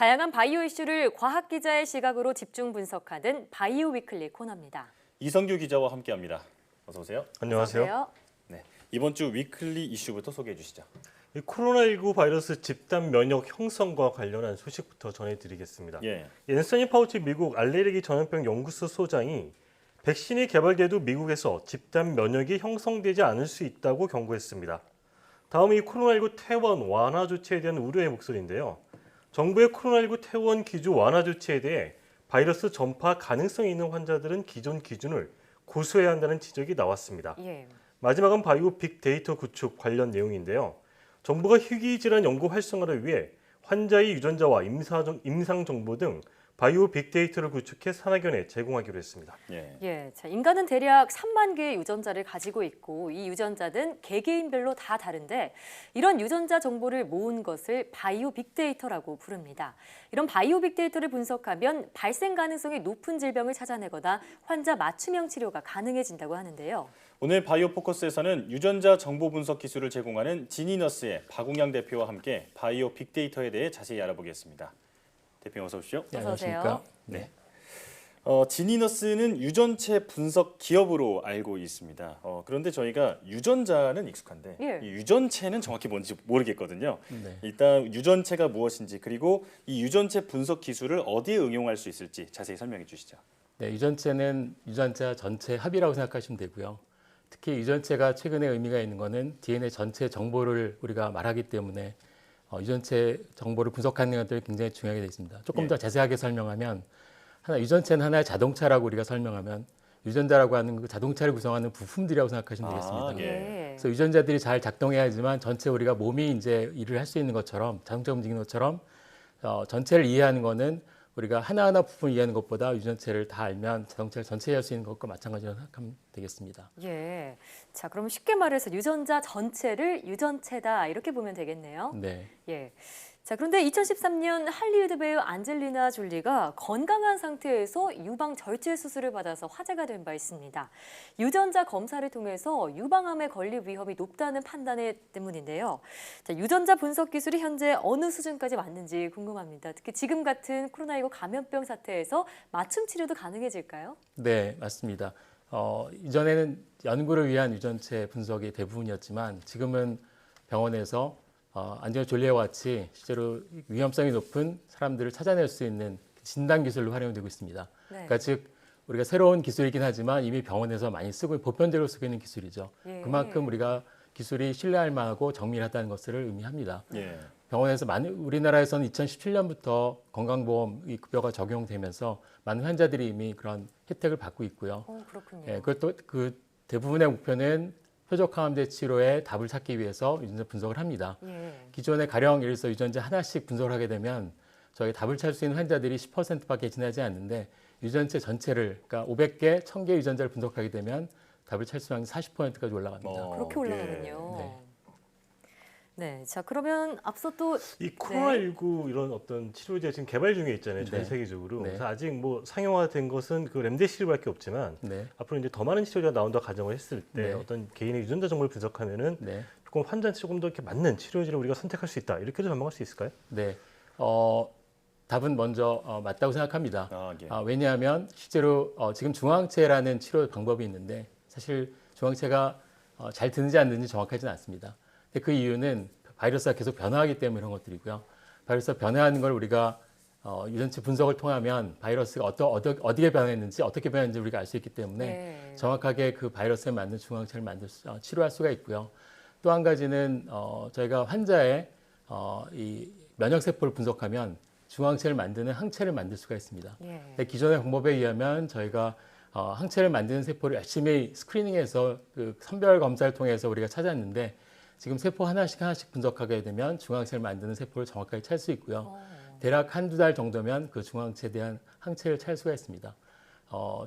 다양한 바이오 이슈를 과학 기자의 시각으로 집중 분석하는 바이오 위클리 코너입니다. 이성규 기자와 함께합니다. 어서 오세요. 안녕하세요. 어서 오세요. 네, 이번 주 위클리 이슈부터 소개해 주시죠. 이 코로나19 바이러스 집단 면역 형성과 관련한 소식부터 전해드리겠습니다. 예. 앤서니 파우치 미국 알레르기 전염병 연구소 소장이 백신이 개발돼도 미국에서 집단 면역이 형성되지 않을 수 있다고 경고했습니다. 다음 이 코로나19 퇴원 완화 조치에 대한 우려의 목소리인데요. 정부의 코로나19 퇴원 기조 완화 조치에 대해 바이러스 전파 가능성이 있는 환자들은 기존 기준을 고수해야 한다는 지적이 나왔습니다. 예. 마지막은 바이오 빅데이터 구축 관련 내용인데요. 정부가 희귀질환 연구 활성화를 위해 환자의 유전자와 임상 정보 등 바이오 빅데이터를 구축해 산학연에 제공하기로 했습니다. 예. 자, 인간은 대략 3만 개의 유전자를 가지고 있고 이 유전자는 개개인별로 다 다른데 이런 유전자 정보를 모은 것을 바이오 빅데이터라고 부릅니다. 이런 바이오 빅데이터를 분석하면 발생 가능성이 높은 질병을 찾아내거나 환자 맞춤형 치료가 가능해진다고 하는데요. 오늘 바이오 포커스에서는 유전자 정보 분석 기술을 제공하는 지니너스의 박웅양 대표와 함께 바이오 빅데이터에 대해 자세히 알아보겠습니다. 대표님 어서 오십시오. 어서 오세요. 네. 지니너스는 유전체 분석 기업으로 알고 있습니다. 그런데 저희가 유전자는 익숙한데 예. 이 유전체는 정확히 뭔지 모르겠거든요. 네. 일단 유전체가 무엇인지 그리고 이 유전체 분석 기술을 어디에 응용할 수 있을지 자세히 설명해 주시죠. 네, 유전체는 유전자 전체 합이라고 생각하시면 되고요. 특히 유전체가 최근에 의미가 있는 것은 DNA 전체 정보를 우리가 말하기 때문에 유전체 정보를 분석하는 것들이 굉장히 중요하게 되어 있습니다. 조금 더 자세하게 설명하면 유전체는 하나의 자동차라고 우리가 설명하면 유전자라고 하는 그 자동차를 구성하는 부품들이라고 생각하시면 되겠습니다. 예. 그래서 유전자들이 잘 작동해야지만 전체 우리가 몸이 이제 일을 할 수 있는 것처럼 자동차 움직이는 것처럼 전체를 이해하는 거는 우리가 하나하나 부분을 이해하는 것보다 유전체를 다 알면 자동차를 전체 이해할 수 있는 것과 마찬가지로 생각하면 되겠습니다. 예. 자, 그럼 쉽게 말해서 유전자 전체를 유전체다 이렇게 보면 되겠네요. 네. 예. 자, 그런데 2013년 할리우드 배우 안젤리나 졸리가 건강한 상태에서 유방 절제 수술을 받아서 화제가 된 바 있습니다. 유전자 검사를 통해서 유방암에 걸릴 위험이 높다는 판단 때문인데요. 자, 유전자 분석 기술이 현재 어느 수준까지 맞는지 궁금합니다. 특히 지금 같은 코로나19 감염병 사태에서 맞춤 치료도 가능해질까요? 네, 맞습니다. 이전에는 연구를 위한 유전체 분석이 대부분이었지만 지금은 병원에서 안젤리나 졸리와 같이 실제로 위험성이 높은 사람들을 찾아낼 수 있는 진단 기술로 활용되고 있습니다. 네. 그러니까 즉 우리가 새로운 기술이긴 하지만 이미 병원에서 많이 쓰고 보편적으로 쓰고 있는 기술이죠. 예. 그만큼 우리가 기술이 신뢰할 만하고 정밀하다는 것을 의미합니다. 예. 병원에서 우리나라에서는 2017년부터 건강보험 급여가 적용되면서 많은 환자들이 이미 그런 혜택을 받고 있고요. 그렇군요. 예, 그것도 그 대부분의 목표는 표적항암제 치료에 답을 찾기 위해서 유전자 분석을 합니다. 예. 기존에 가령 예를 들어서 유전자 하나씩 분석을 하게 되면 저희 답을 찾을 수 있는 환자들이 10%밖에 지나지 않는데 유전체 전체를 그러니까 500개, 1000개 유전자를 분석하게 되면 답을 찾을 수 있는 40%까지 올라갑니다. 그렇게 올라가군요. 네. 네, 자 그러면 앞서 또 이 코로나19 이런 어떤 치료제 지금 개발 중에 있잖아요. 전 네. 세계적으로. 네. 그래서 아직 뭐 상용화된 것은 그 렘데시비르밖에 없지만 네. 앞으로 이제 더 많은 치료제가 나온다 가정을 했을 때 네. 어떤 개인의 유전자 정보를 분석하면은 네. 조금 환자한테 조금 더 이렇게 맞는 치료제를 우리가 선택할 수 있다. 이렇게도 전망할 수 있을까요? 네. 답은 먼저 맞다고 생각합니다. 예. 왜냐하면 실제로 지금 중화항체라는 치료 방법이 있는데 사실 중화항체가 잘 드는지 안 드는지 정확하지는 않습니다. 근데 그 이유는 바이러스가 계속 변화하기 때문에 이런 것들이고요. 바이러스가 변화하는 걸 우리가 유전체 분석을 통하면 바이러스가 어디에 변했는지 어떻게 변했는지 우리가 알 수 있기 때문에 네. 정확하게 그 바이러스에 맞는 중화항체를 치료할 수가 있고요. 또 한 가지는 저희가 환자의 이 면역세포를 분석하면 중화항체를 만드는 항체를 만들 수가 있습니다. 예. 근데 기존의 방법에 의하면 저희가 항체를 만드는 세포를 열심히 스크리닝해서 그 선별 검사를 통해서 우리가 찾았는데 지금 세포 하나씩 분석하게 되면 중화항체를 만드는 세포를 정확하게 찾을 수 있고요. 대략 한두 달 정도면 그 중화항체에 대한 항체를 찾을 수가 있습니다.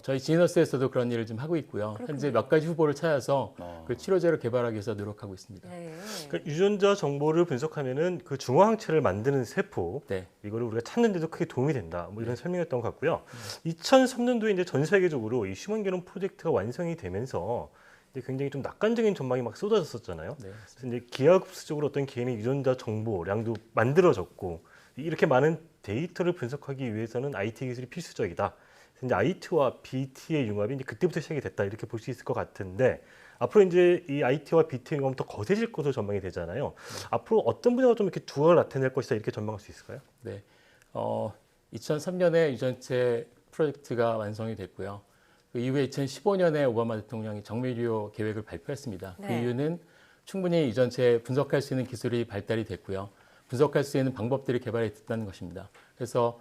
저희 지너스에서도 그런 일을 좀 하고 있고요. 그렇군요. 현재 몇 가지 후보를 찾아서 그 치료제를 개발하기 위해서 노력하고 있습니다. 네. 그러니까 유전자 정보를 분석하면은 그 중화항체를 만드는 세포 네. 이거를 우리가 찾는데도 크게 도움이 된다. 뭐 이런 설명이었던 것 같고요. 2003년도에 이제 전 세계적으로 이 휴먼 게놈 프로젝트가 완성이 되면서 이제 굉장히 좀 낙관적인 전망이 막 쏟아졌었잖아요. 네. 그래서 이제 기하급수적으로 어떤 개인의 유전자 정보량도 만들어졌고 이렇게 많은 데이터를 분석하기 위해서는 IT 기술이 필수적이다. 그래서 이제 IT와 BT의 융합이 이제 그때부터 시작이 됐다 이렇게 볼 수 있을 것 같은데 앞으로 이제 이 IT와 BT의 융합은 더 거세질 것으로 전망이 되잖아요. 앞으로 어떤 분야가 좀 이렇게 두각을 나타낼 것이다 이렇게 전망할 수 있을까요? 네. 2003년에 유전체 프로젝트가 완성이 됐고요. 그 이후에 2015년에 오바마 대통령이 정밀유효 계획을 발표했습니다. 네. 그 이유는 충분히 유전체 분석할 수 있는 기술이 발달이 됐고요. 분석할 수 있는 방법들이 개발이 됐다는 것입니다. 그래서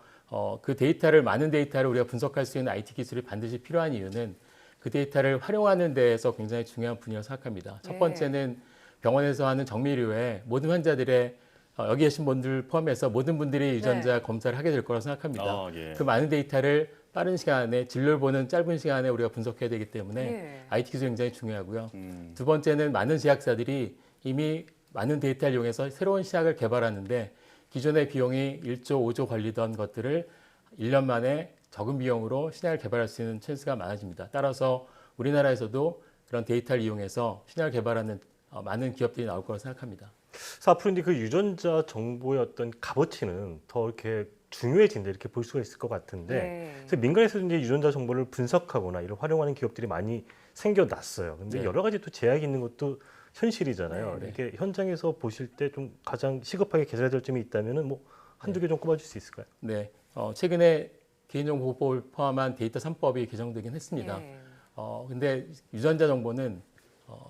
그 데이터를 많은 데이터를 우리가 분석할 수 있는 IT 기술이 반드시 필요한 이유는 그 데이터를 활용하는 데에서 굉장히 중요한 분야라고 생각합니다. 첫 번째는 병원에서 하는 정밀유효에 모든 환자들의 여기 계신 분들 포함해서 모든 분들이 유전자 검사를 하게 될 거라고 생각합니다. 예. 그 많은 데이터를 빠른 시간에 진료를 보는 짧은 시간에 우리가 분석해야 되기 때문에 예. IT 기술이 굉장히 중요하고요. 두 번째는 많은 제약사들이 이미 많은 데이터를 이용해서 새로운 시약을 개발하는데 기존의 비용이 1조, 5조 걸리던 것들을 1년 만에 적은 비용으로 신약을 개발할 수 있는 찬스가 많아집니다. 따라서 우리나라에서도 그런 데이터를 이용해서 신약을 개발하는 많은 기업들이 나올 거라고 생각합니다. 그래서 앞으로 이제 그 유전자 정보의 어떤 값어치는 더 이렇게 중요해진다 이렇게 볼 수가 있을 것 같은데 네. 그래서 민간에서 이제 유전자 정보를 분석하거나 이를 활용하는 기업들이 많이 생겨났어요. 근데 네. 여러 가지 또 제약이 있는 것도 현실이잖아요. 네. 이렇게 현장에서 보실 때 좀 가장 시급하게 개선해야 될 점이 있다면은 뭐 한두 개 좀 꼽아줄 수 있을까요? 네, 최근에 개인정보보호법을 포함한 데이터 3법이 개정되긴 했습니다. 예. 근데 유전자 정보는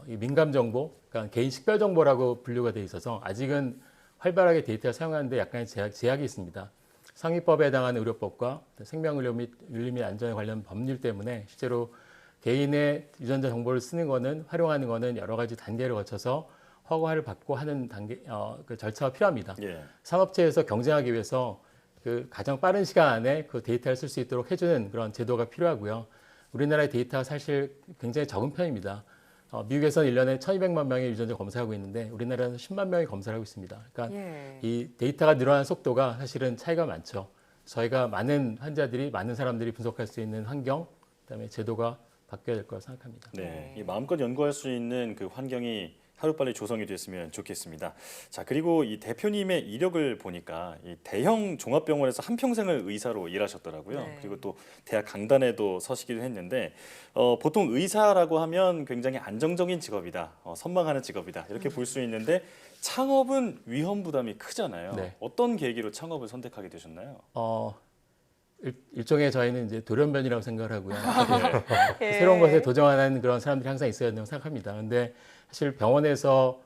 이 민감 정보, 그러니까 개인 식별 정보라고 분류가 돼 있어서 아직은 활발하게 데이터를 사용하는데 약간의 제약이 있습니다. 상위법에 해당하는 의료법과 생명의료 및 윤리 및 안전에 관련 법률 때문에 실제로 개인의 유전자 정보를 쓰는 거는 활용하는 거는 여러 가지 단계를 거쳐서 허가를 받고 하는 단계 그 절차가 필요합니다. 예. 산업체에서 경쟁하기 위해서 그 가장 빠른 시간 안에 그 데이터를 쓸 수 있도록 해주는 그런 제도가 필요하고요. 우리나라의 데이터가 사실 굉장히 적은 편입니다. 미국에서는 1년에 1,200만 명의 유전자 검사하고 있는데 우리나라는 10만 명이 검사를 하고 있습니다. 그러니까 예. 이 데이터가 늘어나는 속도가 사실은 차이가 많죠. 저희가 많은 환자들이, 많은 사람들이 분석할 수 있는 환경, 그다음에 제도가 바뀌어야 될 거라고 생각합니다. 네, 이 마음껏 연구할 수 있는 그 환경이 하루빨리 조성이 됐으면 좋겠습니다. 자, 그리고 이 대표님의 이력을 보니까 이 대형 종합병원에서 한평생을 의사로 일하셨더라고요. 네. 그리고 또 대학 강단에도 서시기도 했는데 보통 의사라고 하면 굉장히 안정적인 직업이다, 선망하는 직업이다 이렇게 볼 수 있는데 창업은 위험 부담이 크잖아요. 네. 어떤 계기로 창업을 선택하게 되셨나요? 일종의 저희는 이제 돌연변이라고 생각을 하고요. 예. 새로운 것에 도전하는 그런 사람들이 항상 있어야 된다고 생각합니다. 근데 사실 병원에서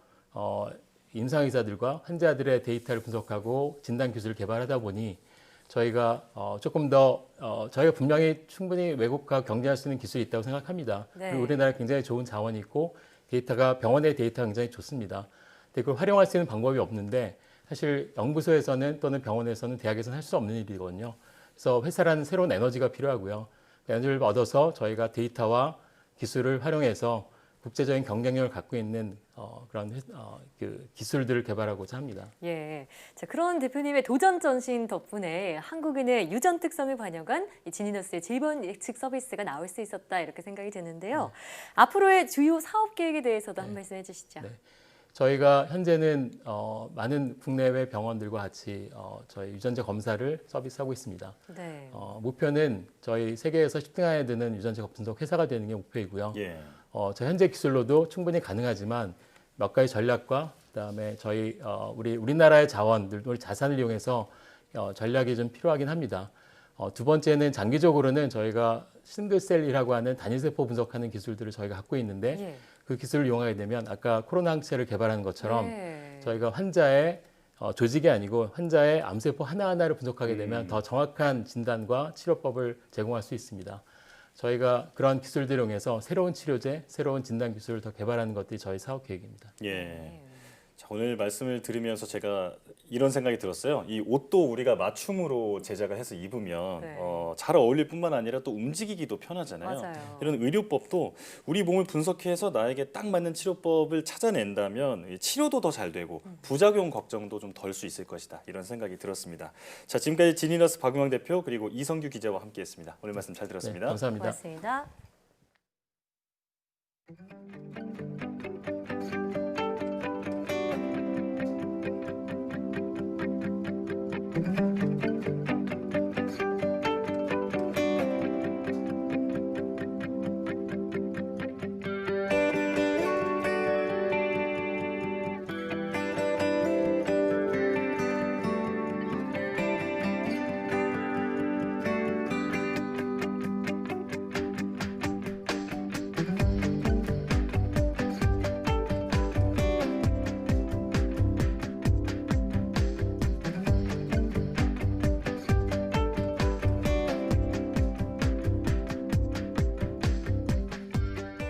임상 의사들과 환자들의 데이터를 분석하고 진단 기술을 개발하다 보니 저희가 조금 더 저희가 분명히 충분히 외국과 경쟁할 수 있는 기술이 있다고 생각합니다. 네. 그리고 우리나라 굉장히 좋은 자원이 있고 데이터가 병원의 데이터가 굉장히 좋습니다. 근데 그걸 활용할 수 있는 방법이 없는데 사실 연구소에서는 또는 병원에서는 대학에서는 할 수 없는 일이거든요. 그래서 회사라는 새로운 에너지가 필요하고요. 에너지를 얻어서 저희가 데이터와 기술을 활용해서 국제적인 경쟁력을 갖고 있는 그런 그 기술들을 개발하고자 합니다. 예. 자, 그런 대표님의 도전 전신 덕분에 한국인의 유전 특성을 반영한 이 지니너스의 질병 예측 서비스가 나올 수 있었다 이렇게 생각이 드는데요. 앞으로의 주요 사업 계획에 대해서도 한 말씀 해주시죠. 네. 저희가 현재는 많은 국내외 병원들과 같이 저희 유전자 검사를 서비스하고 있습니다. 네. 목표는 저희 세계에서 10등 안에 드는 유전자 분석 회사가 되는 게 목표이고요. 예. 저희 현재 기술로도 충분히 가능하지만 몇 가지 전략과 그다음에 저희 우리나라의 자원들, 우리 자산을 이용해서 전략이 좀 필요하긴 합니다. 두 번째는 장기적으로는 저희가 싱글셀이라고 하는 단일세포 분석하는 기술들을 저희가 갖고 있는데 예. 그 기술을 이용하게 되면 아까 코로나 항체를 개발하는 것처럼 예. 저희가 환자의 조직이 아니고 환자의 암세포 하나하나를 분석하게 되면 더 정확한 진단과 치료법을 제공할 수 있습니다. 저희가 그런 기술들을 이용해서 새로운 치료제, 새로운 진단 기술을 더 개발하는 것들이 저희 사업 계획입니다. 예. 자, 오늘 말씀을 들으면서 제가 이런 생각이 들었어요. 이 옷도 우리가 맞춤으로 제작을 해서 입으면 네. 잘 어울릴 뿐만 아니라 또 움직이기도 편하잖아요. 맞아요. 이런 의료법도 우리 몸을 분석해서 나에게 딱 맞는 치료법을 찾아낸다면 이 치료도 더 잘 되고 부작용 걱정도 좀 덜 수 있을 것이다. 이런 생각이 들었습니다. 자, 지금까지 지니너스 박용영 대표 그리고 이성규 기자와 함께했습니다. 오늘 말씀 잘 네, 들었습니다. 감사합니다. 고맙습니다.